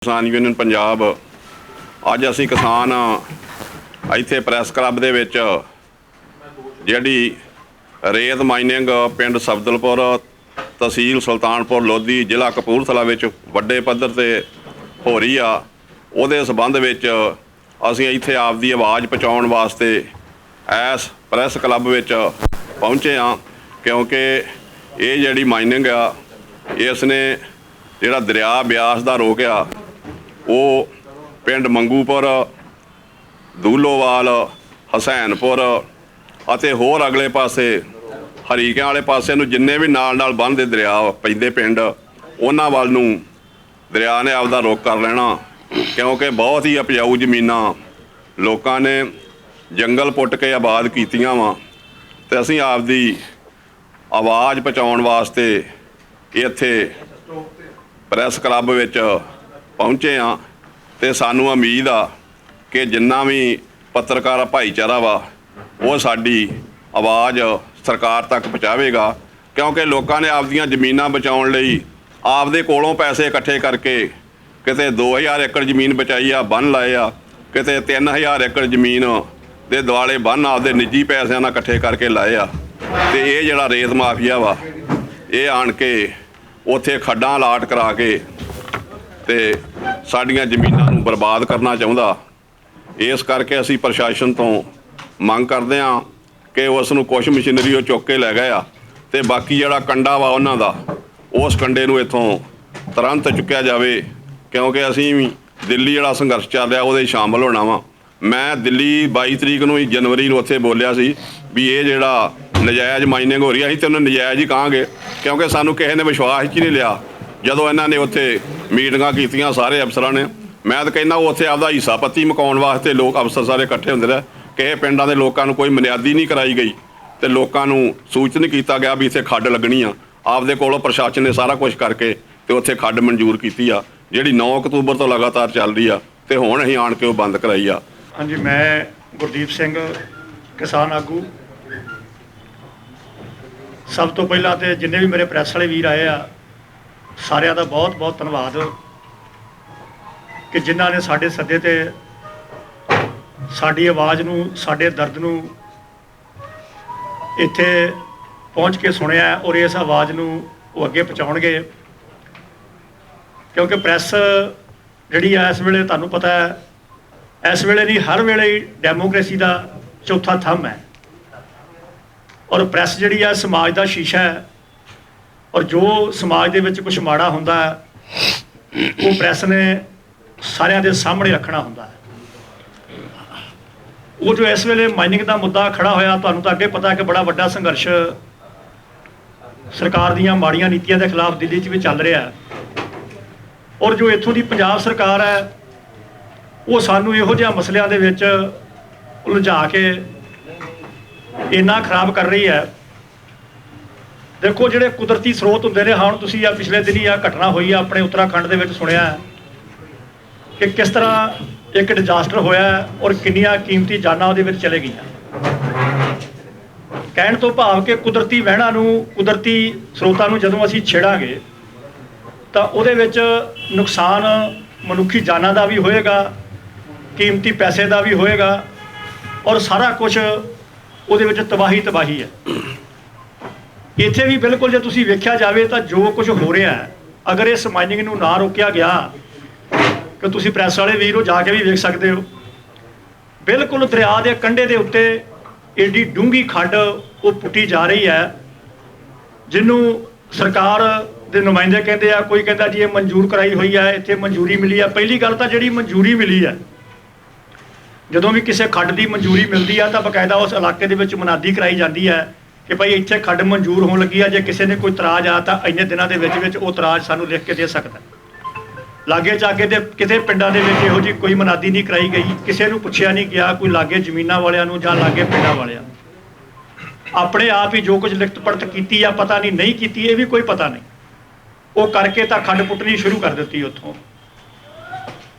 किसान यूनियन पंजाब अज असी किसान इत्थे प्रैस क्लब दे विच जिहड़ी रेत माइनिंग पिंड सफदलपुर तहसील सुल्तानपुर लोधी जिला कपूरथला विच वड्डे पद्धर ते हो रही आ उहदे संबंध विच असी इत्थे आपदी आवाज़ पहुँचाउण वास्ते इस प्रैस क्लब विच पहुँचे हाँ क्योंकि ये जिहड़ी माइनिंग आ इसने जिहड़ा दरिया ब्यास दा रोकिया वो पिंड मंगूपुर दूलोवाल हसैनपुर अते होर अगले पासे हरीकियां वाले पासे नूं जिन्ने भी नाल नाल बन्नदे दरिया पैंदे पिंड उन्हां वल नूं दरिया ने आपदा रुख कर लेना क्योंकि बहुत ही उपजाऊ जमीनां लोकां ने जंगल पुट के आबाद कीतियां वां ते असीं आपदी आवाज़ पहुँचाउण वास्ते इत्थे प्रैस क्लब विच पहुँचे हाँ तो सानू उम्मीद आ कि जिन्ना भी पत्रकार भाईचारा वा वो साडी आवाज़ सरकार तक पहुँचावेगा क्योंकि लोगों ने आपदियां जमीनां बचाउण लई आपदे कोलों पैसे इकट्ठे करके किते 2000 एकड़ जमीन बचाई आ बन लाए आ किते 3000 एकड़ जमीन दे दुआले बन आपदे निजी पैसों नाल इकट्ठे करके लाए आ ते ये जिहड़ा रेत माफिया वा ये आण के उत्थे खड्डां लाट करा के ते साड़ियां जमीनां नूं बर्बाद करना चाहुंदा। इस करके असी प्रशासन तो मंग करते हाँ कि उस नूं कुछ मशीनरी वो चुक के लै गए आ ते बाकी जिहड़ा कंडा वा उन्हां दा उस कंडे नूं इत्थों तुरंत चुक्या जावे क्योंकि असी भी दिल्ली जिहड़ा संघर्ष चल रहा उहदे शामिल होना वा। मैं दिल्ली 22 तरीक नूं जनवरी नूं उत्थे बोलिया सी भी ये जिहड़ा नजायज़ माइनिंग हो रही असीं ते उहनूं नजायज़ ही कहांगे क्योंकि सानूं किसी ने विश्वास ही नहीं लिया जदों इन्हां ने उत्थे मीटिंगां कीतियां सारे अफसरां ने। मैं तो कहना उत्थे आपदा हिस्सा पत्ती मकाउण वास्ते लोग अफसर सारे इकट्ठे हुंदे रहे कि पिंडां दे लोकां नूं कोई मनियादी नहीं कराई गई ते लोकां नूं सूचन कीता गया भी इत्थे खड्ड लगनी आ आपदे कोलों प्रशासन ने सारा कुछ करके ते उत्थे खड्ड मंजूर कीती आ जिहड़ी 9 अक्तूबर तो लगातार चल रही आ ते हुण असीं आण के वो बंद कराई आ। हाँ जी, मैं गुरदीप सिंह किसान आगू सब तो पहला तो जिन्ने भी मेरे प्रैस वाले वीर आए आ सारिਆਂ ਦਾ बहुत बहुत धन्यवाद कि जिन्हों ने साडे सद्दे ते साडी आवाज़ नूं साडे दर्द नूं इत्थे पहुँच के सुनिया और इस आवाज़ नूं वो अगे पहुँचाउणगे क्योंकि प्रैस जिहड़ी आ इस वेले तुहानूं पता है इस वेले नहीं हर वेले डेमोक्रेसी का चौथा थंब है और प्रैस जिहड़ी आ समाज का शीशा है और जो समाज दे विच कुछ माड़ा हुंदा है वो प्रैस ने सारिਆਂ दे सामने रखना हुंदा है। वो जो इस वेले माइनिंग का मुद्दा खड़ा होया तुहानूं तां अगे पता है कि बड़ा वड्डा संघर्ष सरकार दीयां माड़ियां नीतियां के खिलाफ दिल्ली च भी चल रहा है और जो इत्थों की पंजाब सरकार है वो सानू इहो जिहा मसलिਆਂ ਦੇ ਵਿੱਚ उलझा के इन्ना खराब कर रही है। देखो जिहड़े कुदरती स्रोत हुंदे ने हाँ तुसीं आ पिछले दिन ही आ घटना हुई है अपने उत्तराखंड दे विच सुनिया कि किस तरह एक डिजास्टर होया और किन्नियां कीमती जानां उहदे विच चले गईयां। कहण तो भाव कि कुदरती वਹਿਣਾਂ ਨੂੰ कुदरती स्रोतां ਨੂੰ ਜਦੋਂ ਅਸੀਂ ਛੇੜਾਂਗੇ ਤਾਂ ਉਹਦੇ ਵਿੱਚ ਨੁਕਸਾਨ ਮਨੁੱਖੀ ਜਾਨਾਂ ਦਾ ਵੀ ਹੋਏਗਾ कीमती पैसे का भी होएगा और सारा कुछ ਉਹਦੇ ਵਿੱਚ तबाही है। ਇੱਥੇ भी बिल्कुल जो तुसीं वेख्या जाए तो जो कुछ हो रहा है अगर इस माइनिंग ਨੂੰ ना रोकिया गया कि तुसीं प्रैस वाले वीर हो जाके भी वेख सकते हो बिल्कुल दरिया के कंढे के उत्ते एडी डूंगी खड्ड वो पुट्टी जा रही है जिन्हों सरकार के नुमाइंदे कहते हैं कोई कहता जी ये मंजूर कराई हुई है इत्थे मंजूरी मिली है। पहली गल तो जिहड़ी मंजूरी मिली है जदों भी किसी खड्ड की मंजूरी मिलती है तो बकायदा उस इलाके दे विच मुनादी कराई जाती है कि भाई इत्थे खड्ड मंजूर होने लगी है जे किसी ने कोई तराज आ तो इन्ने दिनों के वो तराज सानू लिख के दे सकता है। लागे जाके तो किसी पिंडां दे विच इहो जी कोई मुनादी नहीं कराई गई किसी नूं पुछया नहीं गया कोई लागे जमीनां वालियां नूं जां लागे पिंडां वालियां अपने आप ही जो कुछ लिखत पढ़त कीती या पता नहीं कीती ये भी कोई पता नहीं वो करके तो खड्ड पुट्टनी शुरू कर दी। उत्थों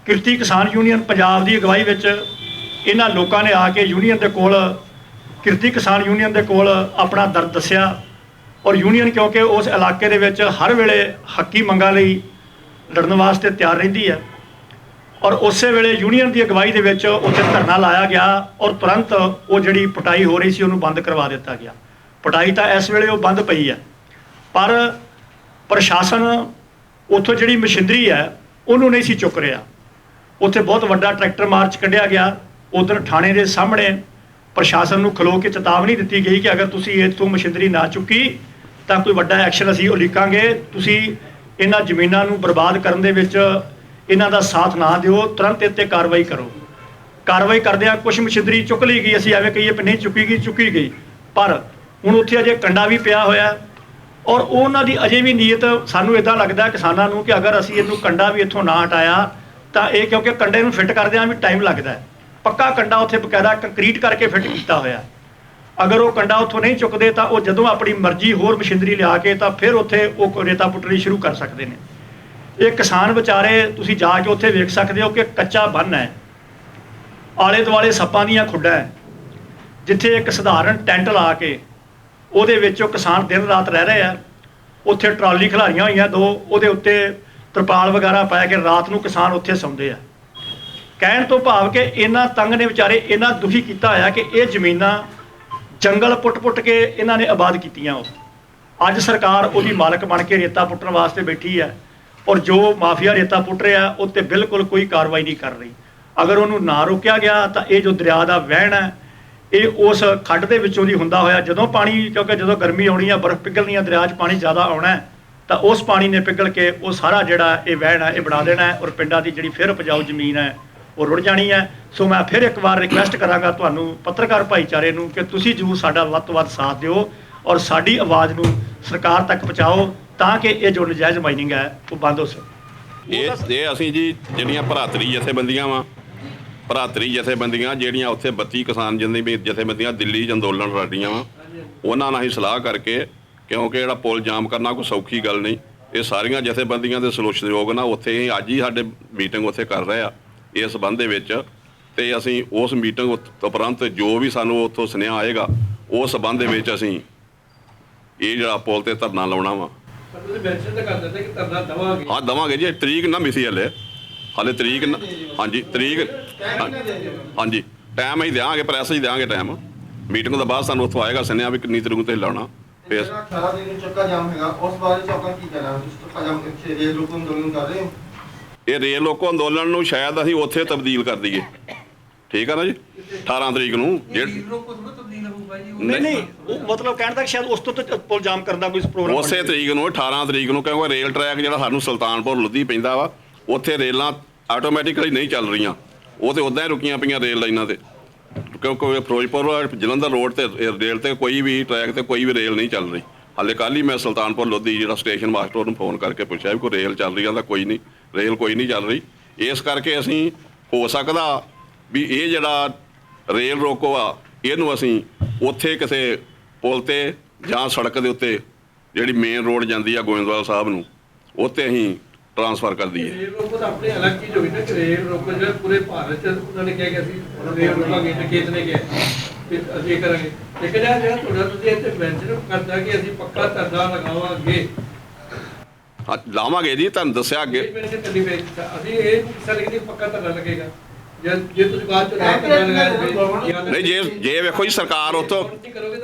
किरती किसान यूनियन पंजाब की अगवाई विच इन्हां लोकां ने आके यूनियन के कोल किरती किसान यूनियन के कोल अपना दर्द दस्या और यूनियन क्योंकि उस इलाके दे विच हर वेले हक्की मंगां लई लड़न वास्ते तैयार रहिंदी है ਔਰ ਉਸੇ ਵੇਲੇ ਯੂਨੀਅਨ ਦੀ ਅਗਵਾਈ ਦੇ ਵਿੱਚ ਉੱਥੇ ਧਰਨਾ ਲਾਇਆ ਗਿਆ ਔਰ ਤੁਰੰਤ ਉਹ ਜਿਹੜੀ ਪਟਾਈ ਹੋ ਰਹੀ ਸੀ ਉਹਨੂੰ ਬੰਦ ਕਰਵਾ ਦਿੱਤਾ ਗਿਆ। ਪਟਾਈ ਤਾਂ ਇਸ ਵੇਲੇ ਉਹ ਬੰਦ ਪਈ ਹੈ, ਪਰ ਪ੍ਰਸ਼ਾਸਨ ਉੱਥੋਂ ਜਿਹੜੀ ਮਸ਼ੀਨਰੀ ਹੈ ਉਹਨੂੰ ਨਹੀਂ ਸੀ ਚੁੱਕ ਰਿਹਾ। ਉੱਥੇ ਬਹੁਤ ਵੱਡਾ ਟਰੈਕਟਰ ਮਾਰਚ ਕੱਢਿਆ ਗਿਆ। ਉਧਰ ਥਾਣੇ ਦੇ ਸਾਹਮਣੇ ਪ੍ਰਸ਼ਾਸਨ ਨੂੰ ਖਲੋ ਕੇ ਚੇਤਾਵਨੀ ਦਿੱਤੀ ਗਈ ਕਿ ਅਗਰ ਤੁਸੀਂ ਇੱਥੋਂ ਮਸ਼ੀਨਰੀ ਨਾ ਚੁੱਕੀ ਤਾਂ ਕੋਈ ਵੱਡਾ ਐਕਸ਼ਨ ਅਸੀਂ ਉਲੀਕਾਂਗੇ। ਤੁਸੀਂ ਇਹਨਾਂ ਜ਼ਮੀਨਾਂ ਨੂੰ ਬਰਬਾਦ ਕਰਨ ਦੇ ਵਿੱਚ ਇਹਨਾਂ ਦਾ ਸਾਥ ਨਾ ਦਿਓ, ਤੁਰੰਤ ਇੱਥੇ ਕਾਰਵਾਈ ਕਰੋ। ਕਾਰਵਾਈ ਕਰਦਿਆਂ ਕੁਛ ਮਸ਼ੀਨਰੀ ਚੁੱਕ ਲਈ ਗਈ, ਅਸੀਂ ਐਵੇਂ ਕਹੀਏ ਨਹੀਂ ਚੁੱਕੀ ਗਈ, ਪਰ ਹੁਣ ਉੱਥੇ ਅਜੇ ਕੰਡਾ ਵੀ ਪਿਆ ਹੋਇਆ ਔਰ ਉਹਨਾਂ ਦੀ ਅਜੇ ਵੀ ਨੀਅਤ ਸਾਨੂੰ ਇੱਦਾਂ ਲੱਗਦਾ ਕਿਸਾਨਾਂ ਨੂੰ ਕਿ ਅਗਰ ਅਸੀਂ ਇਹਨੂੰ ਕੰਡਾ ਵੀ ਇੱਥੋਂ ਨਾ ਹਟਾਇਆ ਤਾਂ ਇਹ, ਕਿਉਂਕਿ ਕੰਡੇ ਨੂੰ ਫਿੱਟ ਕਰਦਿਆਂ ਵੀ ਟਾਈਮ ਲੱਗਦਾ ਹੈ। ਪੱਕਾ ਕੰਡਾ ਉੱਥੇ ਬਕਾਇਦਾ ਕੰਕਰੀਟ ਕਰਕੇ ਫਿੱਟ ਕੀਤਾ ਹੋਇਆ। ਅਗਰ ਉਹ ਕੰਡਾ ਉੱਥੋਂ ਨਹੀਂ ਚੁੱਕਦੇ ਤਾਂ ਉਹ ਜਦੋਂ ਆਪਣੀ ਮਰਜ਼ੀ ਹੋਰ ਮਸ਼ੀਨਰੀ ਲਿਆ ਕੇ ਤਾਂ ਫਿਰ ਉੱਥੇ ਉਹ ਰੇਤਾ ਪੁੱਟਣੀ ਸ਼ੁਰੂ ਕਰ ਸਕਦੇ ਨੇ। ਇਹ ਕਿਸਾਨ ਵਿਚਾਰੇ, ਤੁਸੀਂ ਜਾ ਕੇ ਉੱਥੇ ਵੇਖ ਸਕਦੇ ਹੋ ਕਿ ਕੱਚਾ ਬੰਨ੍ਹ ਹੈ, ਆਲੇ ਦੁਆਲੇ ਸੱਪਾਂ ਦੀਆਂ ਖੁੱਡਾਂ ਹੈ, ਜਿੱਥੇ ਇੱਕ ਸਧਾਰਨ ਟੈਂਟ ਲਾ ਕੇ ਉਹਦੇ ਵਿੱਚ ਉਹ ਕਿਸਾਨ ਦਿਨ ਰਾਤ ਰਹਿ ਰਹੇ ਆ। ਉੱਥੇ ਟਰਾਲੀ ਖਿਲਾਰੀਆਂ ਹੋਈਆਂ 2, ਉਹਦੇ ਉੱਤੇ ਤਰਪਾਲ ਵਗੈਰਾ ਪਾ ਕੇ ਰਾਤ ਨੂੰ ਕਿਸਾਨ ਉੱਥੇ ਸੌਂਦੇ ਆ। ਕਹਿਣ ਤੋਂ ਭਾਵ ਕਿ ਇਹਨਾਂ ਤੰਗ ਨੇ ਵਿਚਾਰੇ, ਇਹਨਾਂ ਦੁਖੀ ਕੀਤਾ ਹੋਇਆ ਕਿ ਇਹ ਜ਼ਮੀਨਾਂ ਜੰਗਲ ਪੁੱਟ ਕੇ ਇਹਨਾਂ ਨੇ ਆਬਾਦ ਕੀਤੀਆਂ। ਉਹ ਅੱਜ ਸਰਕਾਰ ਉਹਦੀ ਮਾਲਕ ਬਣ ਕੇ ਰੇਤਾ ਪੁੱਟਣ ਵਾਸਤੇ ਬੈਠੀ ਹੈ ਔਰ ਜੋ ਮਾਫੀਆ ਰੇਤਾ ਪੁੱਟ ਰਿਹਾ ਉਹ 'ਤੇ ਬਿਲਕੁਲ ਕੋਈ ਕਾਰਵਾਈ ਨਹੀਂ ਕਰ ਰਹੀ। ਅਗਰ ਉਹਨੂੰ ਨਾ ਰੋਕਿਆ ਗਿਆ ਤਾਂ ਇਹ ਜੋ ਦਰਿਆ ਦਾ ਵਹਿਣ ਹੈ ਇਹ ਉਸ ਖੱਡ ਦੇ ਵਿੱਚੋਂ ਦੀ ਹੁੰਦਾ ਹੋਇਆ ਜਦੋਂ ਪਾਣੀ, ਕਿਉਂਕਿ ਜਦੋਂ ਗਰਮੀ ਆਉਣੀ ਆ, ਬਰਫ਼ ਪਿਘਲਣੀ ਆ, ਦਰਿਆ 'ਚ ਪਾਣੀ ਜ਼ਿਆਦਾ ਆਉਣਾ ਤਾਂ ਉਸ ਪਾਣੀ ਨੇ ਪਿਘਲ ਕੇ ਉਹ ਸਾਰਾ ਜਿਹੜਾ ਇਹ ਵਹਿਣ ਹੈ ਇਹ ਬਣਾ ਦੇਣਾ ਹੈ ਔਰ ਪਿੰਡਾਂ ਦੀ ਜਿਹੜੀ ਫਿਰ ਉਪਜਾਊ ਜ਼ਮੀਨ ਹੈ ਉਹ ਰੁੜ ਜਾਣੀ ਹੈ। ਸੋ ਮੈਂ ਫਿਰ ਇੱਕ ਵਾਰ ਰਿਕੁਐਸਟ ਕਰਾਂਗਾ ਤੁਹਾਨੂੰ ਪੱਤਰਕਾਰ ਭਾਈਚਾਰੇ ਨੂੰ ਕਿ ਤੁਸੀਂ ਜ਼ਰੂਰ ਸਾਡਾ ਵੱਧ ਤੋਂ ਵੱਧ ਸਾਥ ਦਿਓ ਔਰ ਸਾਡੀ ਆਵਾਜ਼ ਨੂੰ ਸਰਕਾਰ ਤੱਕ ਪਹੁੰਚਾਓ ਤਾਂ ਕਿ ਇਹ ਜੋ ਨਜਾਇਜ਼ ਮਾਈਨਿੰਗ ਹੈ ਉਹ ਬੰਦ ਹੋ ਸਕੇ। ਇਹ ਅਸੀਂ ਜੀ ਜਿਹੜੀਆਂ ਭਰਾਤਰੀ ਜਥੇਬੰਦੀਆਂ ਜਿਹੜੀਆਂ ਉੱਥੇ 32 ਕਿਸਾਨ ਜਥੇਬੰਦੀਆਂ ਦਿੱਲੀ 'ਚ ਅੰਦੋਲਨ ਲੜ ਰਹੀਆਂ ਵਾ, ਉਹਨਾਂ ਨਾਲ ਹੀ ਸਲਾਹ ਕਰਕੇ, ਕਿਉਂਕਿ ਜਿਹੜਾ ਪੁਲ ਜਾਮ ਕਰਨਾ ਕੋਈ ਸੌਖੀ ਗੱਲ ਨਹੀਂ, ਇਹ ਸਾਰੀਆਂ ਜਥੇਬੰਦੀਆਂ ਦੇ ਸਹਿਯੋਗ ਨਾਲ ਉੱਥੇ ਹੀ ਅੱਜ ਹੀ ਸਾਡੇ ਮੀਟਿੰਗ ਉੱਥੇ ਕਰ ਰਹੇ ਆ ਇਸ ਸੰਬੰਧ ਦੇ ਵਿੱਚ। ਅਤੇ ਅਸੀਂ ਉਸ ਮੀਟਿੰਗ ਉਪਰੰਤ ਜੋ ਵੀ ਸਾਨੂੰ ਉੱਥੋਂ ਸੁਨੇਹਾ ਆਏਗਾ ਉਸ ਸੰਬੰਧ ਦੇ ਵਿੱਚ ਅਸੀਂ ਇਹ ਜਿਹੜਾ ਪੁਲ 'ਤੇ ਧਰਨਾ ਲਾਉਣਾ ਵਾ। ਹਾਂ ਦੇਵਾਂਗੇ ਜੀ, ਤਰੀਕ ਨਾ ਮਿਸੀ ਹਾਲੇ ਤਰੀਕ ਨਾ, ਹਾਂਜੀ ਤਰੀਕ, ਹਾਂਜੀ ਟਾਈਮ ਅਸੀਂ ਦਿਆਂਗੇ, ਪ੍ਰੈਸ 'ਚ ਦਿਆਂਗੇ ਟਾਈਮ। ਮੀਟਿੰਗ ਤੋਂ ਬਾਅਦ ਸਾਨੂੰ ਉੱਥੋਂ ਆਏਗਾ ਸੁਨੇਹਾ ਵੀ ਕਿੰਨੀ ਤਰੀਕ 'ਤੇ ਲਾਉਣਾ। ਫਿਰ ਇਹ ਰੇਲ ਰੋਕੋ ਅੰਦੋਲਨ ਨੂੰ ਸ਼ਾਇਦ ਅਸੀਂ ਉੱਥੇ ਤਬਦੀਲ ਕਰ ਦਈਏ, ਠੀਕ ਆ ਨਾ ਜੀ, 18 ਤਰੀਕ ਨੂੰ। ਨਹੀਂ ਉਹ ਮਤਲਬ ਕਹਿਣ ਤੱਕ ਸ਼ਾਇਦ ਉਸ ਤੋਂ ਪੁਲ ਜਾਮ ਕਰਨ ਦਾ ਕੋਈ ਪ੍ਰੋਗਰਾਮ ਉਸੇ ਤਰੀਕ ਨੂੰ 18 ਤਰੀਕ ਨੂੰ, ਕਿਉਂਕਿ ਰੇਲ ਟਰੈਕ ਜਿਹੜਾ ਸਾਨੂੰ ਸੁਲਤਾਨਪੁਰ ਲੋਧੀ ਪੈਂਦਾ ਵਾ, ਉੱਥੇ ਰੇਲਾਂ ਆਟੋਮੈਟਿਕਲੀ ਨਹੀਂ ਚੱਲ ਰਹੀਆਂ, ਉਹ ਤੇ ਉੱਦਾਂ ਹੀ ਰੁਕੀਆਂ ਪਈਆਂ ਰੇਲ ਲਾਈਨਾਂ 'ਤੇ, ਕਿਉਂਕਿ ਫਿਰੋਜ਼ਪੁਰ ਜਲੰਧਰ ਰੋਡ 'ਤੇ ਰੇਲ 'ਤੇ ਕੋਈ ਵੀ ਟਰੈਕ 'ਤੇ ਕੋਈ ਵੀ ਰੇਲ ਨਹੀਂ ਚੱਲ ਰਹੀ। ਹਾਲੇ ਕੱਲ੍ਹ ਹੀ ਮੈਂ ਸੁਲਤਾਨਪੁਰ ਲੋਧੀ ਜਿਹੜਾ ਸਟੇਸ਼ਨ ਮਾਸਟਰ ਨੂੰ ਫੋਨ ਕਰਕੇ ਪੁੱਛਿਆ ਵੀ ਕੋਈ ਰੇਲ ਚੱਲ ਰਹੀ, ਕਹਿੰਦਾ ਕੋਈ ਨਹੀਂ, ਰੇਲ ਕੋਈ ਨਹੀਂ ਚੱਲ ਰਹੀ। ਇਸ ਕਰਕੇ ਅਸੀਂ ਹੋ ਸਕਦਾ ਵੀ ਇਹ ਜਿਹੜਾ ਰੇਲ ਰੋਕੋ ਆ ਇਹਨੂੰ ਅਸੀਂ ਉੱਥੇ ਕਿਸੇ ਪੁਲ 'ਤੇ ਜਾਂ ਸੜਕ ਦੇ ਉੱਤੇ ਜਿਹੜੀ ਮੇਨ ਰੋਡ ਜਾਂਦੀ ਆ ਗੋਇੰਦਵਾਲ ਸਾਹਿਬ ਨੂੰ, ਉੱਥੇ ਅਸੀਂ ਟ੍ਰਾਂਸਫਰ ਕਰ ਦਈਏ। ਰੇਲ ਰੋਕੋ ਤਾਂ ਆਪਣੇ ਅਲੱਗ ਚੀਜ਼ ਹੋਈ ਨਾ ਕਿ ਰੇਲ ਰੋਕੋ ਜਿਹੜਾ ਪੂਰੇ ਭਾਰਤ 'ਚ ਉਹਨਾਂ ਨੇ ਕਿਹਾ ਕਿ ਅਸੀਂ ਰੇਲ ਰੋਕਾਂਗੇ, ਟਿਕੇਟ ਨੇ ਕਿਹਾ ਕਿ ਅਸੀਂ ਇਹ ਕਰਾਂਗੇ। ਲੇਕਿਨ ਇਹ ਜਿਹੜਾ ਤੁਹਾਡਾ ਤੁਸੀਂ ਇੱਥੇ ਮੈਂਸ਼ਨ ਕਰਦਾ ਕਿ ਅਸੀਂ ਪੱਕਾ ਧਰਨਾ ਲਗਾਵਾਂਗੇ, ਲਾਵਾਂਗੇ ਜੀ, ਤੁਹਾਨੂੰ ਦੱਸਿਆ ਅੱਗੇ। ਅਸੀਂ ਇਹ ਕਿਸਾ ਲਿਖਦੇ ਪੱਕਾ ਧਰਨਾ ਲੱਗੇਗਾ ਜੇ ਤੁਸੀਂ ਬਾਅਦ ਚ ਨਹੀਂ, ਜੇ ਵੇਖੋ ਜੀ ਸਰਕਾਰ ਉੱਥੋਂ,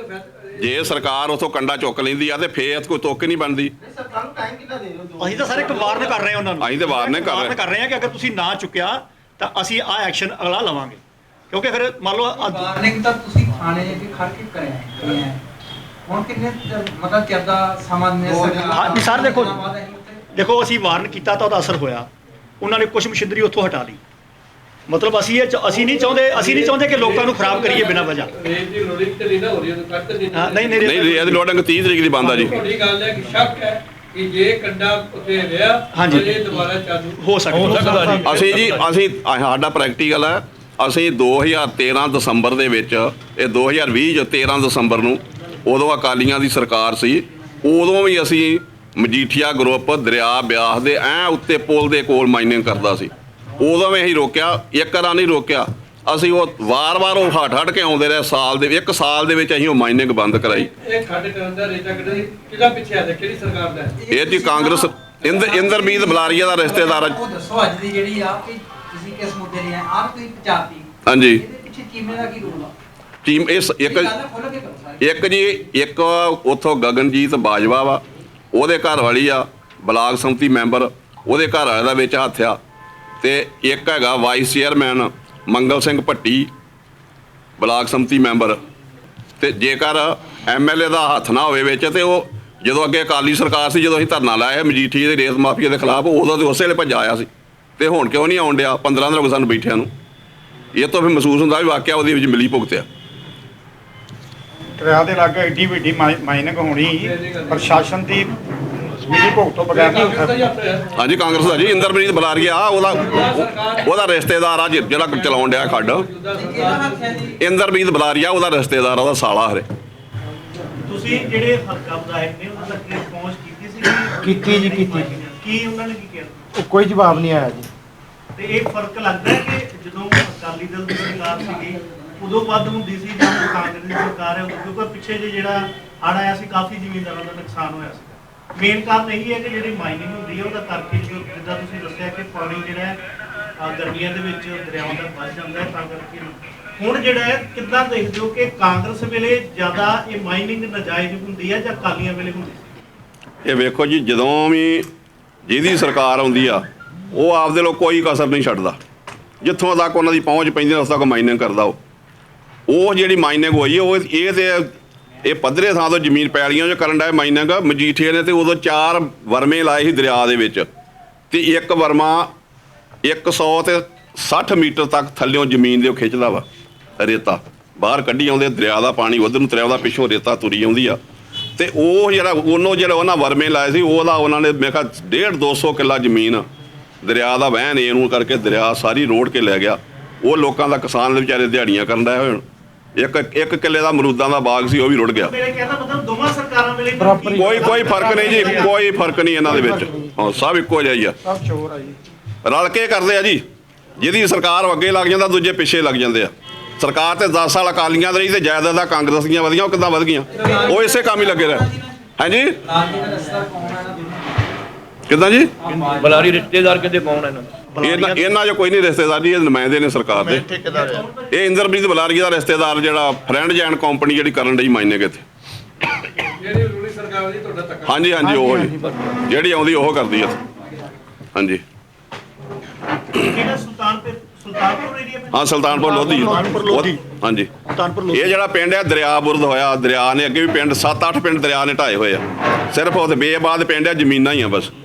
ਜੇ ਸਰਕਾਰ ਉੱਥੋਂ ਕੰਡਾ ਚੁੱਕ ਲੈਂਦੀ ਆ ਤੇ ਫੇਰ ਕੋਈ ਤੁੱਕ ਨਹੀਂ ਬਣਦੀ। ਅਸੀਂ ਤਾਂ ਸਾਰੇ ਇੱਕ ਵਾਰਨ ਕਰ ਰਹੇ ਹਾਂ ਉਹਨਾਂ ਨੂੰ, ਅਸੀਂ ਤਾਂ ਵਾਰਨ ਕਰ ਰਹੇ ਹਾਂ ਕਿ ਅਗਰ ਤੁਸੀਂ ਨਾ ਚੁੱਕਿਆ ਤਾਂ ਅਸੀਂ ਆਹ ਐਕਸ਼ਨ ਅਗਲਾ ਲਵਾਂਗੇ, ਕਿਉਂਕਿ ਫਿਰ ਮੰਨ ਲਓ ਵਾਰਨਿੰਗ ਤਾਂ ਤੁਸੀਂ ਥਾਣੇ ਜਾ ਕੇ ਖੜ ਕੇ ਕਰਿਆ ਹੁਣ ਕਿੰਨੇ ਮਤਲਬ ਕਿੱਦਾਂ ਸਮਾਂ ਨੇ ਹਾਂ ਸਰ ਦੇਖੋ ਅਸੀਂ ਵਾਰਨ ਕੀਤਾ ਤਾਂ ਉਹਦਾ ਅਸਰ ਹੋਇਆ, ਉਹਨਾਂ ਨੇ ਕੁਛ ਮਸ਼ੀਨਰੀ ਉੱਥੋਂ ਹਟਾ ਲਈ। ਮਤਲਬ ਅਸੀਂ ਨਹੀਂ ਚਾਹੁੰਦੇ ਕਿ ਲੋਕਾਂ ਨੂੰ ਖਰਾਬ ਕਰੀਏ ਬਿਨਾਂ ਵਜ੍ਹਾ। ਰੇਲ ਦੀ ਲੋਡਿੰਗ ਤੇ ਨਹੀਂ ਨਾ ਹੋ ਰਹੀ, ਉਹ ਕੱਟ ਤੇ ਨਹੀਂ ਰੇਲ ਦੀ ਲੋਡਿੰਗ 30 ਤਰੀਕ ਦੀ ਬੰਦ ਆ ਜੀ। ਤੁਹਾਡੀ ਗੱਲ ਹੈ ਕਿ ਸ਼ੱਕ ਹੈ ਕਿ ਜੇ ਕੰਡਾ ਉੱਤੇ ਰਿਹਾ ਇਹ ਦੁਬਾਰਾ ਚਾਲੂ ਹੋ ਸਕਦਾ। ਅਸੀਂ ਸਾਡਾ ਪ੍ਰੈਕਟੀਕਲ ਹੈ, ਅਸੀਂ 2013 ਦਸੰਬਰ ਦੇ ਵਿੱਚ, ਇਹ 2020 ਚ 13 ਦਸੰਬਰ ਨੂੰ, ਉਦੋਂ ਅਕਾਲੀਆਂ ਦੀ ਸਰਕਾਰ ਸੀ, ਉਦੋਂ ਵੀ ਅਸੀਂ ਮਜੀਠੀਆ ਗਰੁੱਪ ਦਰਿਆ ਬਿਆਸ ਦੇ ਉੱਤੇ ਪੁਲ ਦੇ ਕੋਲ ਮਾਈਨਿੰਗ ਕਰਦਾ ਸੀ, ਉਦੋਂ ਵੀ ਅਸੀਂ ਰੋਕਿਆ, ਇੱਕ ਵਾਰ ਨਹੀਂ ਰੋਕਿਆ ਅਸੀਂ, ਉਹ ਵਾਰ-ਵਾਰ ਉਹ ਹਟ ਕੇ ਆਉਂਦੇ ਰਹੇ। ਇੱਕ ਸਾਲ ਦੇ ਵਿੱਚ ਅਸੀਂ ਉਹ ਮਾਈਨਿੰਗ ਬੰਦ ਕਰਾਈ। ਇਹ ਖੱਡ ਕਰਨ ਦਾ ਰੇਤਾ ਕੱਢਣ ਕਿਹਦਾ ਪਿੱਛੇ ਆ, ਕਿਹੜੀ ਸਰਕਾਰ ਦਾ? ਇਹ ਜੀ ਕਾਂਗਰਸ, ਇੰਦਰਮੀਤ ਬਲਾਰੀਆ ਦਾ ਰਿਸ਼ਤੇਦਾਰ। ਉਹ ਦੱਸੋ ਅੱਜ ਦੀ ਜਿਹੜੀ ਆ ਕਿ ਤੁਸੀਂ ਕਿਸ ਮੁੱਦੇ ਲਈ ਆਏ ਆਪ ਤੁਸੀਂ ਪਚਾਤੀ ਹਾਂਜੀ ਇਹਦੇ ਪਿੱਛੇ ਚੀਮੇ ਦਾ ਕੀ ਰੋਲ ਆ ਟੀਮ ਇਸ ਇੱਕ ਗੱਲ ਖੋਲ ਕੇ ਕਰੋ ਸਾਰੇ ਇੱਕ ਜੀ ਇੱਕ ਉੱਥੋਂ ਗਗਨਜੀਤ ਬਾਜਵਾ ਵਾ, ਉਹਦੇ ਘਰ ਵਾਲੀ ਆ ਬਲਾਕ ਸੰਮਤੀ ਮੈਂਬਰ, ਉਹਦੇ ਘਰ ਵਾਲੇ ਦਾ ਵਿੱਚ ਹੱਥ ਆ, ਤੇ ਇੱਕ ਹੈਗਾ vice chairman Mangal Singh Bhatti block ਸੰਮਤੀ ਮੈਂਬਰ। ਤੇ ਜੇਕਰ ਐਮਐਲਏ ਦਾ ਹੱਥ ਨਾ ਹੋਵੇ ਵਿੱਚ, ਤੇ ਉਹ ਜਦੋਂ ਅੱਗੇ ਅਕਾਲੀ ਸਰਕਾਰ ਸੀ, ਜਦੋਂ ਅਸੀਂ ਧਰਨਾ ਲਾਇਆ ਮਜੀਠੀ ਦੇ ਰੇਤ ਮਾਫੀਆ ਦੇ ਖਿਲਾਫ, ਉਦੋਂ ਤੇ ਉਸੇ ਵੇਲੇ ਭੱਜ ਆਇਆ ਸੀ, ਤੇ ਹੁਣ ਕਿਉਂ ਨਹੀਂ ਆਉਣ ਡਿਆ? 15 ਦਿਨ ਹੋ ਗਏ ਸਾਨੂੰ ਬੈਠਿਆਂ ਨੂੰ। ਇਹ ਤੋਂ ਫਿਰ ਮਹਿਸੂਸ ਹੁੰਦਾ ਵੀ ਵਾਕਿਆ ਉਹਦੇ ਵਿੱਚ ਮਿਲੀ ਭੁਗਤਿਆ। ਦਰਿਆ ਦੇ ਲਾਗੇ ਏਡੀ ਵੱਡੀ ਮਾਈਨਿੰਗ ਹੋਣੀ ਪ੍ਰਸ਼ਾਸਨ ਦੀ ਮਿਲੀ ਭੁਗਤ ਤੋਂ ਬਗੈਰ ਨਹੀਂ ਹੋ ਕਾਂਗਰਸ ਦਾ ਹੀ ਸਕਦੀ। ਹੱਥ ਹੈ। ਹਾਂਜੀ ਕਾਂਗਰਸ ਦਾ ਜੀ ਇੰਦਰਪ੍ਰੀਤ ਬਲਾਰੀਆ ਉਹਦਾ ਰਿਸ਼ਤੇਦਾਰ ਆ ਜਿਹੜਾ ਚਲਾਉਣ ਡਿਆ ਖੱਡ। ਕਿਹਦਾ ਹੱਥ ਹੈ ਜੀ ਇੰਦਰਪ੍ਰੀਤ ਬਲਾਰੀਆ ਉਹਦਾ ਰਿਸ਼ਤੇਦਾਰ, ਉਹਦਾ ਸਾਲਾ ਹਰੇ। ਤੁਸੀਂ ਜਿਹੜੇ ਹਲਕਾ ਵਿਧਾਇਕ ਨੇ ਉਹਨਾਂ ਤੱਕ ਪਹੁੰਚ ਕੀਤੀ ਸੀ ਕੀਤੀ ਜੀ, ਕੀਤੀ। ਕੀ ਉਹਨਾਂ ਨੇ ਕੀ ਕਿਹਾ ਉਹ ਕੋਈ ਜਵਾਬ ਨਹੀਂ ਆਇਆ ਜੀ। ਤੇ ਇਹ ਫਰਕ ਲੱਗਦਾ ਹੈ ਕਿ ਜਦੋਂ ਅਕਾਲੀ ਦਲ ਦੀ ਸਰਕਾਰ ਸੀਗੀ ਉਦੋਂ ਵੱਧ ਹੁੰਦੀ ਸੀ ਜਾਂ ਕਾਂਗਰਸ ਦੀ ਸਰਕਾਰ ਹੈ ਉਦੋਂ, ਕਿਉਂਕਿ ਪਿੱਛੇ ਜਿਹੜਾ ਹੜ੍ਹ ਆਇਆ ਸੀ ਕਾਫੀ ਜ਼ਿਮੀਂਦਾਰਾਂ ਦਾ ਨੁਕਸਾਨ ਹੋਇਆ ਸੀ। ਮੇਨ ਕਾਰਨ ਇਹੀ ਹੈ ਕਿ ਜਿਹੜੀ ਮਾਈਨਿੰਗ ਹੁੰਦੀ ਹੈ ਉਹਦਾ ਕਰਕੇ ਜਿੱਦਾਂ ਤੁਸੀਂ ਦੱਸਿਆ ਕਿ ਪਾਣੀ ਜਿਹੜਾ ਹੈ ਗਰਮੀਆਂ ਦੇ ਵਿੱਚ ਦਰਿਆਵਾਂ ਦਾ ਵੱਧ ਜਾਂਦਾ ਹੈ, ਤਾਂ ਕਰਕੇ ਹੁਣ ਜਿਹੜਾ ਹੈ ਕਿੱਦਾਂ ਦੇਖਦੇ ਹੋ ਕਿ ਕਾਂਗਰਸ ਵੇਲੇ ਜ਼ਿਆਦਾ ਇਹ ਮਾਈਨਿੰਗ ਨਾਜਾਇਜ਼ ਹੁੰਦੀ ਹੈ ਜਾਂ ਅਕਾਲੀਆਂ ਵੇਲੇ ਹੁੰਦੀ ਸੀ? ਇਹ ਵੇਖੋ ਜੀ, ਜਦੋਂ ਵੀ ਜਿਹਦੀ ਸਰਕਾਰ ਆਉਂਦੀ ਆ ਉਹ ਆਪਦੇ ਲੋਕ ਕੋਈ ਕਸਰ ਨਹੀਂ ਛੱਡਦਾ। ਜਿੱਥੋਂ ਤੱਕ ਉਹਨਾਂ ਦੀ ਪਹੁੰਚ ਪੈਂਦੀ ਉਸ ਤੱਕ ਮਾਈਨਿੰਗ ਕਰਦਾ। ਉਹ ਜਿਹੜੀ ਮਾਈਨਿੰਗ ਹੋਈ ਹੈ ਉਹ ਇਹ ਪੱਧਰੇ ਥਾਂ ਤੋਂ ਜ਼ਮੀਨ ਪੈਲੀਆਂ 'ਚ ਕਰਨ ਡਿਆ ਮਾਈਨਿੰਗ। ਮਜੀਠੀਏ ਨੇ ਤੇ ਉਦੋਂ 4 ਵਰਮੇ ਲਾਏ ਸੀ ਦਰਿਆ ਦੇ ਵਿੱਚ, ਤੇ ਇੱਕ ਵਰਮਾ 160 ਮੀਟਰ ਤੱਕ ਥੱਲਿਓਂ ਜ਼ਮੀਨ ਦੇ ਉਹ ਖਿੱਚਦਾ ਵਾ ਰੇਤਾ, ਬਾਹਰ ਕੱਢੀ ਆਉਂਦੇ, ਦਰਿਆ ਦਾ ਪਾਣੀ ਉਧਰ ਨੂੰ ਤੁਰਿਆ ਆਉਂਦਾ, ਪਿੱਛੋਂ ਰੇਤਾ ਤੁਰੀ ਆਉਂਦੀ ਆ। ਤੇ ਉਹ ਜਿਹੜਾ ਉਹਨਾਂ ਵਰਮੇ ਲਾਏ ਸੀ ਉਹਦਾ ਉਹਨਾਂ ਨੇ ਮੈਂ ਕਿਹਾ 150-200 ਕਿੱਲਾ ਜ਼ਮੀਨ ਦਰਿਆ ਦਾ ਵਹਿਣ ਇਹਨੂੰ ਕਰਕੇ ਦਰਿਆ ਸਾਰੀ ਰੋੜ ਕੇ ਲੈ ਗਿਆ। ਉਹ ਲੋਕਾਂ ਦਾ, ਕਿਸਾਨ ਦੇ ਵਿਚਾਰੇ ਦਿਹਾੜੀਆਂ ਕਰਨ ਡਏ ਹੋਏ। ਇੱਕ ਕਿੱਲੇ ਦਾ ਅਮਰੂਦਾਂ ਦਾ ਬਾਗ ਸੀ, ਉਹ ਵੀ ਰੁੜ ਗਿਆ। ਮੇਰੇ ਕਹਿਣ ਦਾ ਮਤਲਬ ਦੋਵਾਂ ਸਰਕਾਰਾਂ ਵੇਲੇ ਬਰਾਬਰ ਹੀ। ਕੋਈ ਫਰਕ ਨਹੀਂ ਜੀ, ਕੋਈ ਫਰਕ ਨਹੀਂ ਇਹਨਾਂ ਦੇ ਵਿੱਚ। ਹਾਂ, ਸਭ ਇੱਕੋ ਜਿਹਾ ਹੀ ਆ, ਸਭ ਚੋਰ ਆ ਜੀ। ਰਲ ਕੇ ਕਰਦੇ ਆ ਜੀ। ਜਿਹਦੀ ਸਰਕਾਰ ਅੱਗੇ ਲੱਗ ਜਾਂਦਾ ਦੂਜੇ ਪਿੱਛੇ ਲੱਗ ਜਾਂਦੇ ਆ। ਸਰਕਾਰ ਤੇ 10 ਸਾਲ ਅਕਾਲੀਆਂ ਦੀ ਰਹੀ ਤੇ ਜਾਇਦਾਦਾਂ ਕਾਂਗਰਸ ਦੀਆਂ ਵਧੀਆਂ। ਉਹ ਕਿੱਦਾਂ ਵਧ ਗਈਆਂ? ਉਹ ਇਸੇ ਕੰਮ ਹੀ ਲੱਗੇ ਰਹੇ। ਹਾਂਜੀ ਰਾਜੀ ਦਾ ਰਸਤਾ ਕੌਣ ਹੈ ਨਾ ਕਿੱਦਾਂ ਜੀ? ਬਲਾਰੀ ਰਿਸ਼ਤੇਦਾਰ ਕਿਤੇ ਕੌਣ ਹੈ ਇਹਨਾਂ ਦਾ? ਇਹਨਾਂ 'ਚ ਕੋਈ ਨਹੀਂ ਰਿਸ਼ਤੇਦਾਰ ਜੀ, ਇਹ ਨੁਮਾਇੰਦੇ ਨੇ ਸਰਕਾਰ ਦੇ। ਇਹ ਇੰਦਰਪ੍ਰੀਤ ਬਲਾਰੀ ਦਾ ਰਿਸ਼ਤੇਦਾਰ ਜਿਹੜਾ ਫਰੈਂਡ ਐਂਡ ਕੰਪਨੀ ਜਿਹੜੀ ਕਰਨ ਡਈ ਮਾਈਨਿੰਗ ਇੱਥੇ। ਜਿਹੜੀ ਰੂਲੀ ਸਰਕਾਰ ਦੀ ਤੁਹਾਡਾ ਧੱਕਾ ਹਾਂਜੀ ਉਹ ਹੀ ਜਿਹੜੀ ਆਉਂਦੀ ਉਹ ਕਰਦੀ ਆ। ਹਾਂਜੀ ਕਿਹੜਾ ਸੁਲਤਾਨਪੁਰ ਏਰੀਆ ਵਿੱਚ? ਹਾਂ ਸੁਲਤਾਨਪੁਰ ਲੋਧੀ। ਹਾਂਜੀ ਇਹ ਜਿਹੜਾ ਪਿੰਡ ਹੈ ਦਰਿਆ ਬੁਰਦ ਹੋਇਆ, ਦਰਿਆ ਨੇ ਅੱਗੇ ਵੀ ਪਿੰਡ 7-8 ਪਿੰਡ ਦਰਿਆ ਨੇ ਢਾਏ ਹੋਏ ਆ। ਸਿਰਫ ਉਹ ਬੇਆਬਾਦ ਪਿੰਡ ਆ, ਜ਼ਮੀਨਾਂ ਹੀ ਆ ਬਸ।